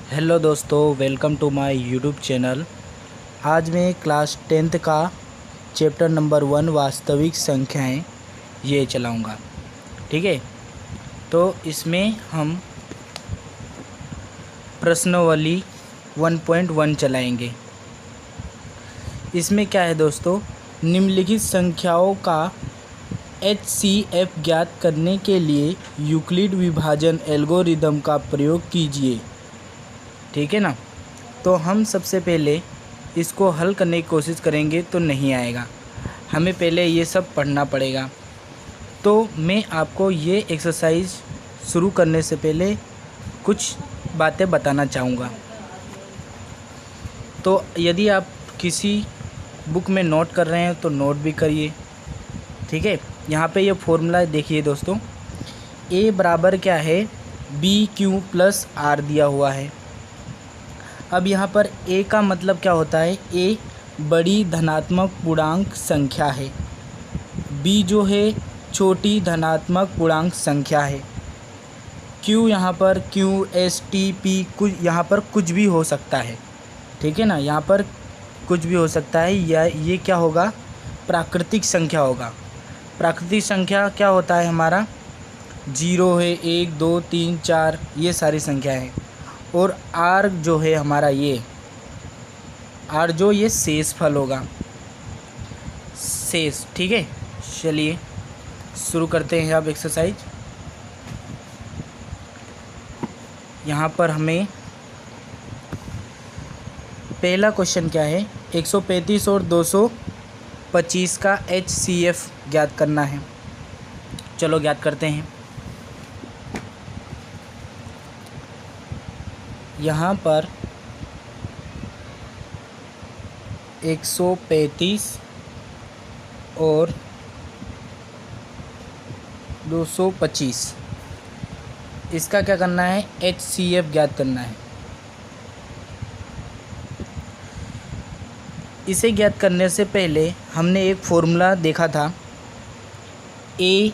Hello दोस्तों, welcome to my YouTube channel. आज मैं क्लास 10th का चैप्टर नंबर 1 वास्तविक संख्याएं ये चलाऊंगा। ठीक है, तो इसमें हम प्रश्नावली 1.1 चलाएंगे। इसमें क्या है दोस्तों, निम्नलिखित संख्याओं का HCF ज्ञात करने के लिए यूक्लिड विभाजन एल्गोरिदम का प्रयोग कीजिए। ठीक है ना। तो हम सबसे पहले इसको हल करने की कोशिश करेंगे तो नहीं आएगा, हमें पहले ये सब पढ़ना पड़ेगा। तो मैं आपको ये एक्सरसाइज शुरू करने से पहले कुछ बातें बताना चाहूँगा। तो यदि आप किसी बुक में नोट कर रहे हैं तो नोट भी करिए। ठीक है, यहाँ पे ये फॉर्मूला देखिए दोस्तों, A बराबर क्या है, BQ प्लस R दिया हुआ है। अब यहाँ पर A का मतलब क्या होता है, A बड़ी धनात्मक पूर्णांक संख्या है, B जो है छोटी धनात्मक पूर्णांक संख्या है, Q यहाँ पर Q S T P कुछ यहाँ पर कुछ भी हो सकता है। ठीक है ना, यहाँ पर कुछ भी हो सकता है, या ये क्या होगा, प्राकृतिक संख्या होगा। प्राकृतिक संख्या क्या होता है हमारा, 0 है, 1 2 3 4 ये सारी संख्या है। और R जो है हमारा, ये R जो ये शेषफल होगा, शेष। ठीक है, चलिए शुरू करते हैं अब एक्सरसाइज। यहाँ पर हमें पहला क्वेश्चन क्या है, 135 और 225 का HCF ज्ञात करना है। चलो ज्ञात करते हैं। यहाँ पर 135 और 225 इसका क्या करना है, HCF ज्ञात करना है। इसे ज्ञात करने से पहले हमने एक फॉर्मूला देखा था, A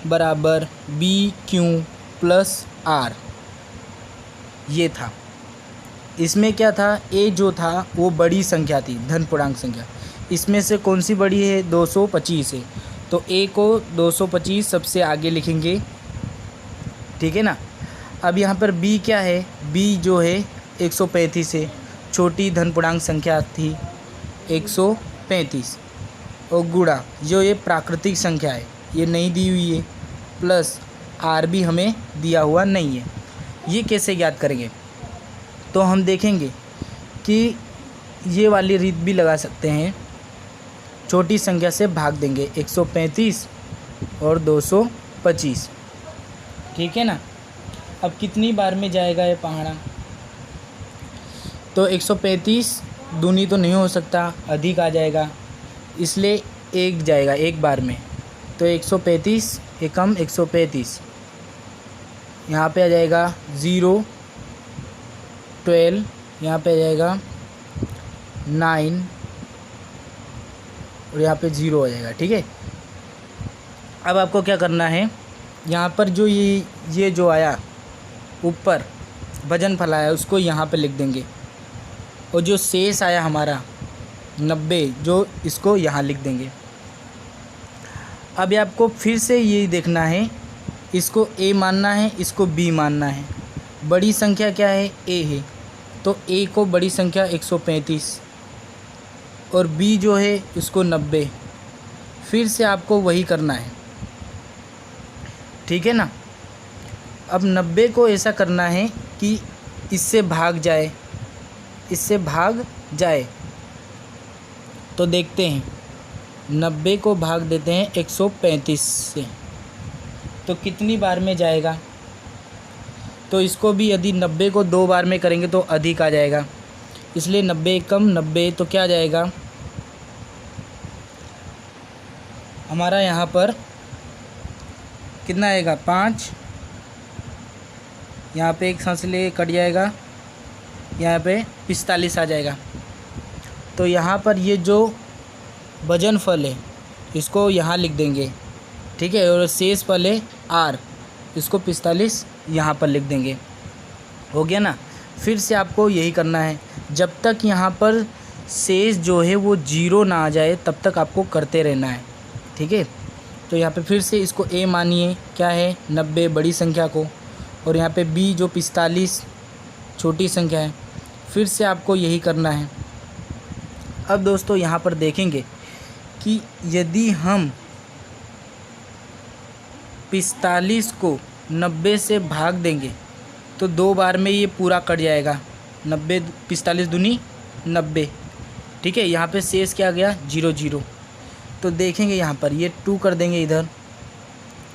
बराबर BQ प्लस R, ये था। इसमें क्या था, A जो था वो बड़ी संख्या थी, धन पूर्णांक संख्या। इसमें से कौन सी बड़ी है, 225 है, तो A को 225 सबसे आगे लिखेंगे। ठीक है ना। अब यहाँ पर B क्या है, B जो है 135 है, छोटी धन पूर्णांक संख्या थी 135, और गुणा जो ये प्राकृतिक संख्या है ये नहीं दी हुई है, प्लस R भी हमें दिया हुआ नहीं है। ये कैसे ज्ञात करेंगे, तो हम देखेंगे कि ये वाली रीत भी लगा सकते हैं, छोटी संख्या से भाग देंगे 135 और 225। ठीक है ना। अब कितनी बार में जाएगा ये पहाड़ा, तो 135 दूनी तो नहीं हो सकता, अधिक आ जाएगा, इसलिए एक जाएगा एक बार में। तो 135 एकम 135, यहाँ पे आ जाएगा 0 12, यहाँ पे आ जाएगा 9 और यहाँ पे 0 आ जाएगा। ठीक है। अब आपको क्या करना है, यहाँ पर जो ये जो आया ऊपर वजनफल आया उसको यहाँ पे लिख देंगे, और जो शेष आया हमारा 90 जो इसको यहाँ लिख देंगे। अब आपको फिर से ये देखना है, इसको A मानना है, इसको B मानना है। बड़ी संख्या क्या है, A है, तो A को बड़ी संख्या 135 और B जो है उसको 90। फिर से आपको वही करना है। ठीक है ना। अब 90 को ऐसा करना है कि इससे भाग जाए, इससे भाग जाए। तो देखते हैं, 90 को भाग देते हैं 135 से, तो कितनी बार में जाएगा। तो इसको भी यदि 90 को 2 बार में करेंगे तो अधिक आ जाएगा, इसलिए 90 कम 90, तो क्या जाएगा हमारा, यहाँ पर कितना आएगा 5, यहाँ पे एक सांस ले कट जाएगा, यहाँ पे 45 आ जाएगा। तो यहाँ पर ये जो वजन फल है इसको यहाँ लिख देंगे। ठीक है, और शेष फल है R, इसको 45 यहाँ पर लिख देंगे। हो गया ना। फिर से आपको यही करना है, जब तक यहाँ पर शेष जो है वो 0 ना आ जाए तब तक आपको करते रहना है। ठीक है, तो यहाँ पे फिर से इसको a मानिए, क्या है 90 बड़ी संख्या को, और यहाँ पे b जो 45 छोटी संख्या है। फिर से आपको यही करना है। अब दोस्तों यहाँ पर देखेंगे कि यदि हम 45 को 90 से भाग देंगे तो 2 बार में ये पूरा कट जाएगा। 90 45 दूनी 90। ठीक है, यहाँ पे शेष क्या आ गया 0 0। तो देखेंगे यहाँ पर ये 2 कर देंगे इधर,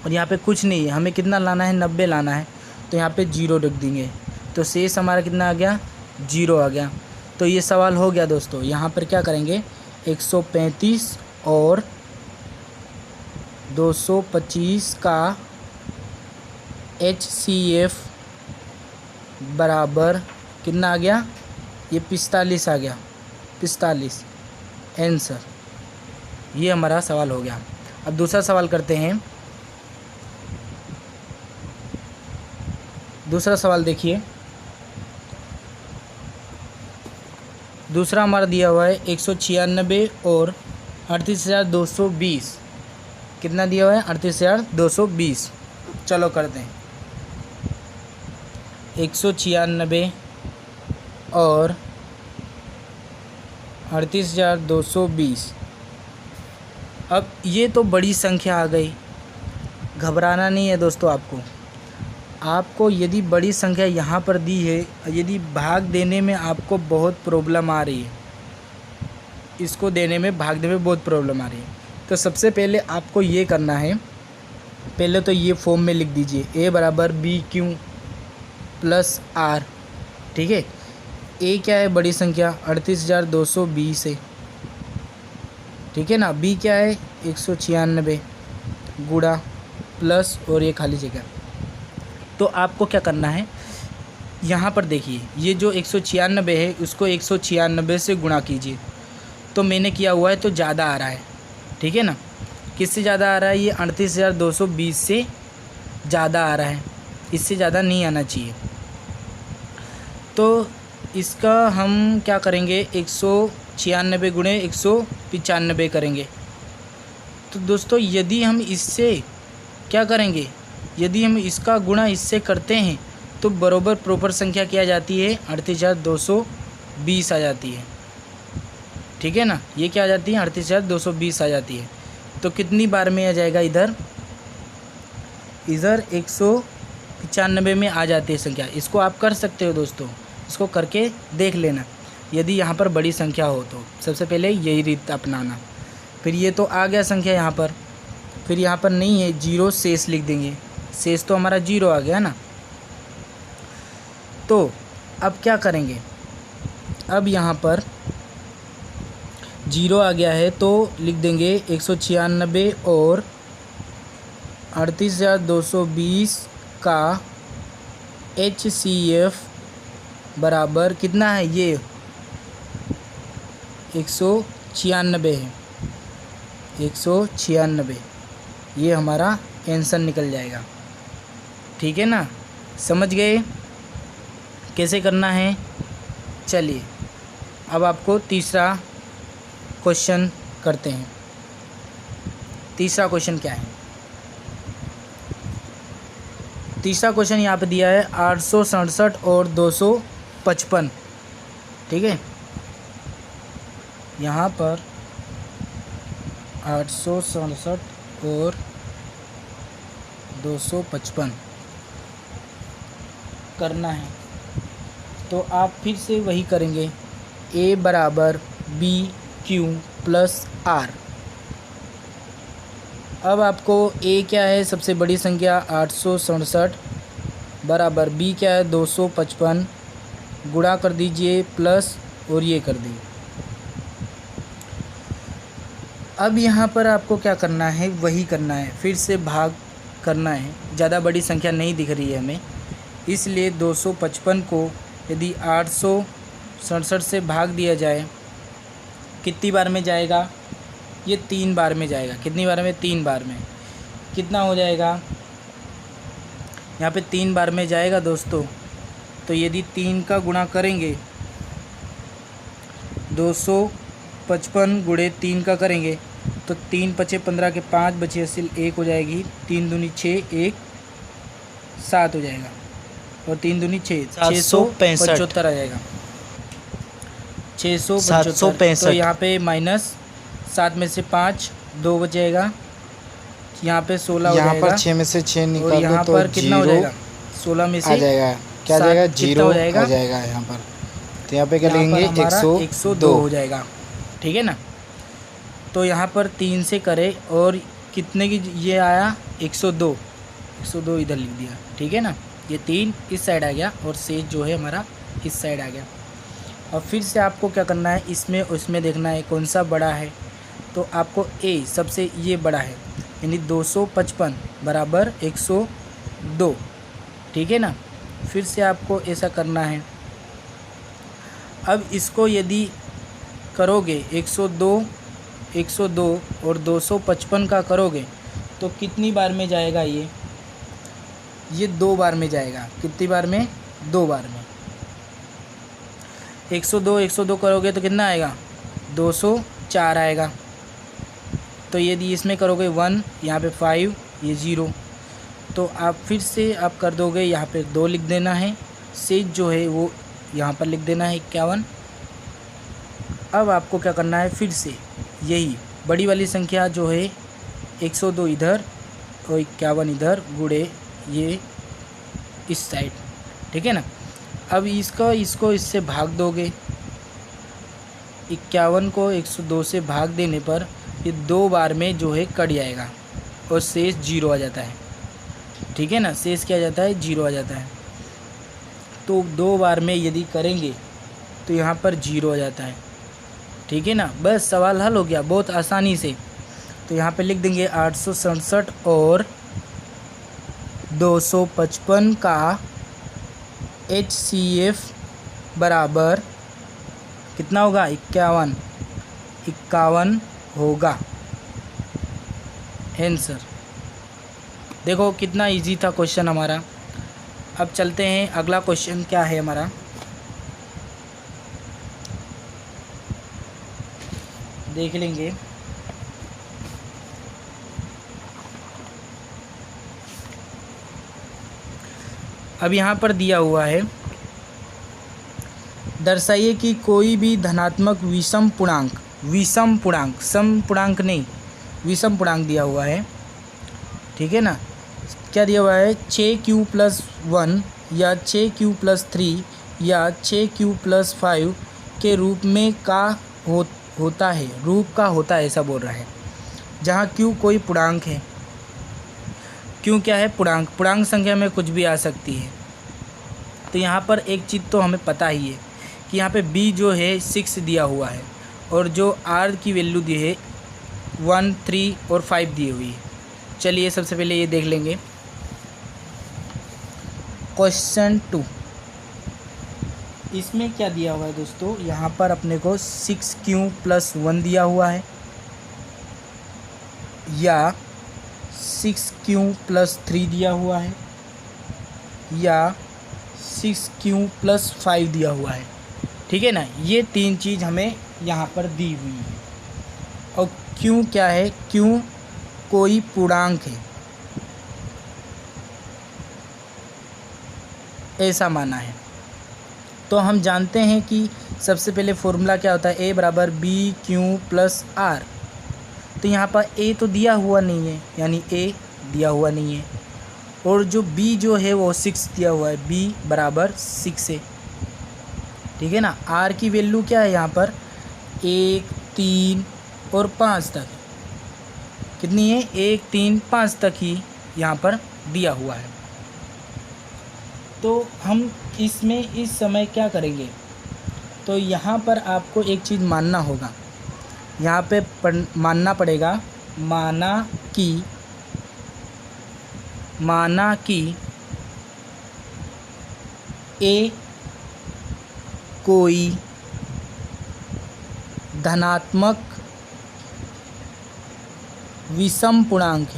और यहाँ पे कुछ नहीं है, हमें कितना लाना है 90 लाना है, तो यहाँ पे 0 रख देंगे। तो शेष हमारा कितना आ गया 0 आ गया। तो ये सवाल हो गया दोस्तों। यहाँ पर क्या करेंगे 135 और 225 का HCF बराबर कितना आ गया, ये 45 आ गया, 45 आंसर। ये हमारा सवाल हो गया। अब दूसरा सवाल करते हैं। दूसरा सवाल देखिए, दूसरा हमारा दिया हुआ है 196 और 38,220। कितना दिया हुआ है 38,220। चलो करते हैं 196 और 38,220। अब ये तो बड़ी संख्या आ गई, घबराना नहीं है दोस्तों। आपको यदि बड़ी संख्या यहाँ पर दी है, यदि भाग देने में आपको बहुत प्रॉब्लम आ रही है, इसको देने में भागने में बहुत प्रॉब्लम आ रही है, तो सबसे पहले आपको ये करना है, पहले तो ये फॉर्म में लिख दीजिए a बराबर BQ प्लस R। ठीक है, a क्या है बड़ी संख्या 38,220 है। ठीक है ना, b क्या है 196 गुणा प्लस और ये खाली जगह। तो आपको क्या करना है, यहाँ पर देखिए ये जो 196 है उसको 196 से गुणा कीजिए। तो मैंने किया हुआ है तो ज़्यादा आ रहा है। ठीक है ना, किससे ज़्यादा आ रहा है, ये 38,220 से ज़्यादा आ रहा है, इससे ज़्यादा नहीं आना चाहिए। तो इसका हम क्या करेंगे 196 गुणे 195 करेंगे। तो दोस्तों यदि हम इससे क्या करेंगे, यदि हम इसका गुणा इससे करते हैं तो बराबर प्रॉपर संख्या क्या आ जाती है 38,220 आ जाती है। ठीक है ना, ये क्या आ जाती है 38,220 आ जाती है। तो कितनी बार में आ जाएगा, इधर 195 में आ जाती है संख्या। इसको आप कर सकते हो दोस्तों, इसको करके देख लेना यदि यहाँ पर बड़ी संख्या हो तो। सबसे पहले यही रीत अपनाना। फिर ये तो आ गया संख्या यहाँ पर, फिर यहाँ पर नहीं है 0 शेष लिख देंगे, शेष तो हमारा 0 आ गया ना। तो अब क्या करेंगे, अब यहाँ पर 0 आ गया है तो लिख देंगे 196 और 38,220 का HCF बराबर कितना है, ये 196 है, 196 ये हमारा आंसर निकल जाएगा। ठीक है ना, समझ गए कैसे करना है। चलिए अब आपको तीसरा क्वेश्चन करते हैं। तीसरा क्वेश्चन क्या है, तीसरा क्वेश्चन यहाँ पे दिया है 867 और 255। ठीक है, यहाँ पर 867 और 255 करना है। तो आप फिर से वही करेंगे, a बराबर BQ प्लस R। अब आपको a क्या है सबसे बड़ी संख्या 867 बराबर b क्या है 255, गुणा कर दीजिए प्लस और ये कर दीजिए। अब यहाँ पर आपको क्या करना है, वही करना है, फिर से भाग करना है। ज़्यादा बड़ी संख्या नहीं दिख रही है हमें, इसलिए 255 को यदि 867 से भाग दिया जाए कितनी बार में जाएगा, ये 3 बार में जाएगा। कितनी बार में, 3 बार में। कितना हो जाएगा, यहाँ पे 3 बार में जाएगा दोस्तों तो यदि 3 का गुणा करेंगे 255 गुणे 3 का करेंगे तो 3 पचे 15 के 5 बचे हासिल 1 हो जाएगी। 3 दूनी 6, 1 7 हो जाएगा और 3 दूनी 6, 675 आ जाएगा। 675। तो यहाँ पे माइनस 7 में से 5 2 बचेगा, यहाँ पे 16 हो जाएगा। यहाँ पर 6 में से 6 निकाल और यहाँ तो पर कितना हो जाएगा? 16 में से आ जाएगा, क्या जाएगा? 0 हो जाएगा यहाँ पर। तो यहाँ पे क्या लेंगे? 102 हो जाएगा, ठीक है ना। तो यहाँ पर 3 से करें और कितने की ये आया? 102 इधर लिख दिया, ठीक है ना। ये 3 इस साइड आ गया और शेष जो है हमारा इस साइड आ गया। और फिर से आपको क्या करना है, इसमें उसमें देखना है कौन सा बड़ा है। तो आपको ए सबसे ये बड़ा है, यानी 255 बराबर 102, ठीक है ना। फिर से आपको ऐसा करना है। अब इसको यदि करोगे 102 और 255 का करोगे तो कितनी बार में जाएगा? ये 2 बार में जाएगा। कितनी बार में? 2 बार में। 102 करोगे तो कितना आएगा? 204 आएगा। तो यदि इसमें करोगे 1, यहाँ पे 5, ये 0, तो आप फिर से आप कर दोगे, यहाँ पे 2 लिख देना है, शेष जो है वो यहाँ पर लिख देना है 51। अब आपको क्या करना है, फिर से यही बड़ी वाली संख्या जो है 102 इधर और 51 इधर गुणे ये इस साइड, ठीक है ना। अब इसको इससे भाग दोगे, 51 को 102 से भाग देने पर ये 2 बार में जो है कट जाएगा और शेष 0 आ जाता है, ठीक है ना। शेष क्या आ जाता है? 0 आ जाता है। तो 2 बार में यदि करेंगे तो यहाँ पर 0 आ जाता है, ठीक है ना। बस सवाल हल हो गया बहुत आसानी से। तो यहाँ पे लिख देंगे 867 और 255 का HCF बराबर कितना होगा? 51 होगा आंसर। देखो कितना इजी था क्वेश्चन हमारा। अब चलते हैं अगला क्वेश्चन क्या है हमारा, देख लेंगे। अब यहाँ पर दिया हुआ है, दर्शाइए कि कोई भी धनात्मक विषम पूर्णांक सम पूर्णांक नहीं, विषम पूर्णांक दिया हुआ है, ठीक है ना। क्या दिया हुआ है? 6q+1 या 6q+3 या 6q+5 के रूप में का होता है, रूप का होता है, ऐसा बोल रहा है। जहाँ q कोई पूर्णांक है, q क्या है? पूर्णांक संख्या में कुछ भी आ सकती है। तो यहाँ पर एक चीज़ तो हमें पता ही है कि यहाँ पे b जो है 6 दिया हुआ है और जो r की वैल्यू दी है 1, 3 और 5 दी हुई है। चलिए सबसे पहले ये देख लेंगे। क्वेश्चन 2, इसमें क्या दिया हुआ है दोस्तों? यहाँ पर अपने को 6q+1 दिया हुआ है या 6q+3 दिया हुआ है या 6q+5 दिया हुआ है, ठीक है ना। ये 3 चीज़ हमें यहाँ पर दी हुई है। और q क्या है? q कोई पूर्णांक है, ऐसा माना है। तो हम जानते हैं कि सबसे पहले फॉर्मूला क्या होता है? a बराबर BQ+R। तो यहाँ पर a तो दिया हुआ नहीं है, यानी a दिया हुआ नहीं है, और जो b जो है वो 6 दिया हुआ है, b बराबर 6 है, ठीक है ना। r की वैल्यू क्या है यहाँ पर? 1, 3 और 5 तक। कितनी है? 1, 3, 5 तक ही यहाँ पर दिया हुआ है। तो हम इसमें इस समय क्या करेंगे? तो यहाँ पर आपको एक चीज़ मानना होगा, यहाँ पे मानना पड़ेगा, माना कि a कोई धनात्मक विषम पूर्णांक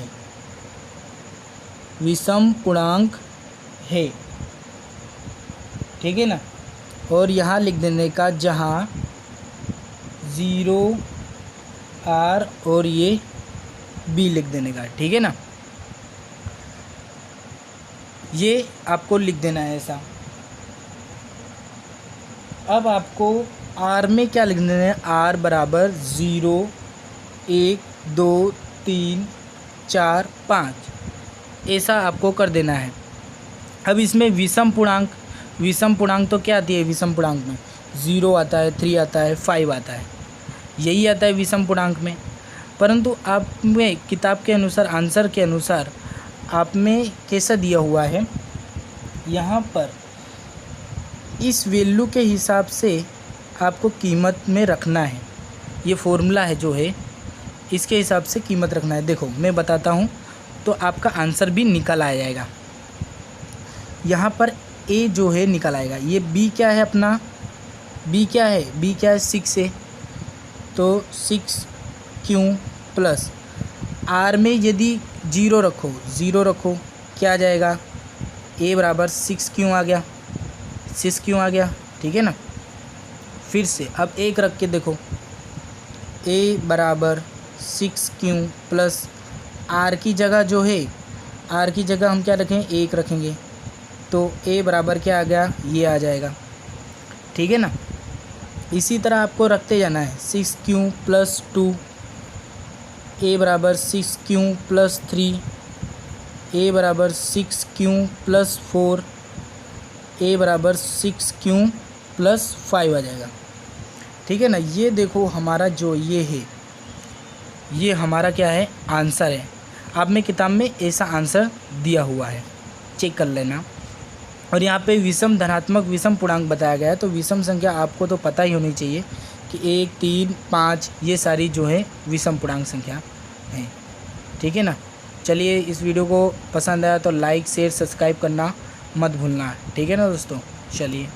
है, ठीक है ना। और यहाँ लिख देने का जहाँ 0 R और ये B लिख देने का, ठीक है ना। ये आपको लिख देना है ऐसा। अब आपको R में क्या लिख देना है, R बराबर 0 1 2 3 4 5 ऐसा आपको कर देना है। अब इसमें विषम पूर्णांक तो क्या आती है, विषम पूर्णांक में 0 आता है, 3 आता है, 5 आता है, यही आता है विषम पूर्णांक में। परंतु आप में किताब के अनुसार, आंसर के अनुसार आप में कैसा दिया हुआ है, यहाँ पर इस वैल्यू के हिसाब से आपको कीमत में रखना है। ये फॉर्मूला है जो है, इसके हिसाब से कीमत रखना है। देखो मैं बताता हूँ तो आपका आंसर भी निकल आ जाएगा। यहाँ पर ए जो है निकल आएगा। ये बी क्या है अपना, बी क्या है, बी क्या है 6 है, तो 6Q प्लस आर में यदि 0 रखो क्या आ जाएगा, ए बराबर 6Q आ गया, 6Q आ गया, ठीक है ना। फिर से अब एक रख के देखो, ए बराबर 6Q प्लस आर की जगह जो है, आर की जगह हम क्या रखें, 1 रखेंगे, तो ए बराबर क्या आ गया, ये आ जाएगा, ठीक है ना। इसी तरह आपको रखते जाना है। 6Q प्लस 2, ए बराबर 6Q प्लस 3, ए बराबर 6Q प्लस 4, ए बराबर 6Q प्लस 5 आ जाएगा, ठीक है ना। ये देखो हमारा जो ये है, ये हमारा क्या है, आंसर है। आप में किताब में ऐसा आंसर दिया हुआ है, चेक कर लेना। और यहाँ पे विषम धनात्मक विषम पूर्णांक बताया गया है, तो विषम संख्या आपको तो पता ही होनी चाहिए कि 1 3 5 ये सारी जो है विषम पूर्णांक संख्या है, ठीक है ना। चलिए, इस वीडियो को पसंद आया तो लाइक शेयर सब्सक्राइब करना मत भूलना, ठीक है ना दोस्तों। चलिए।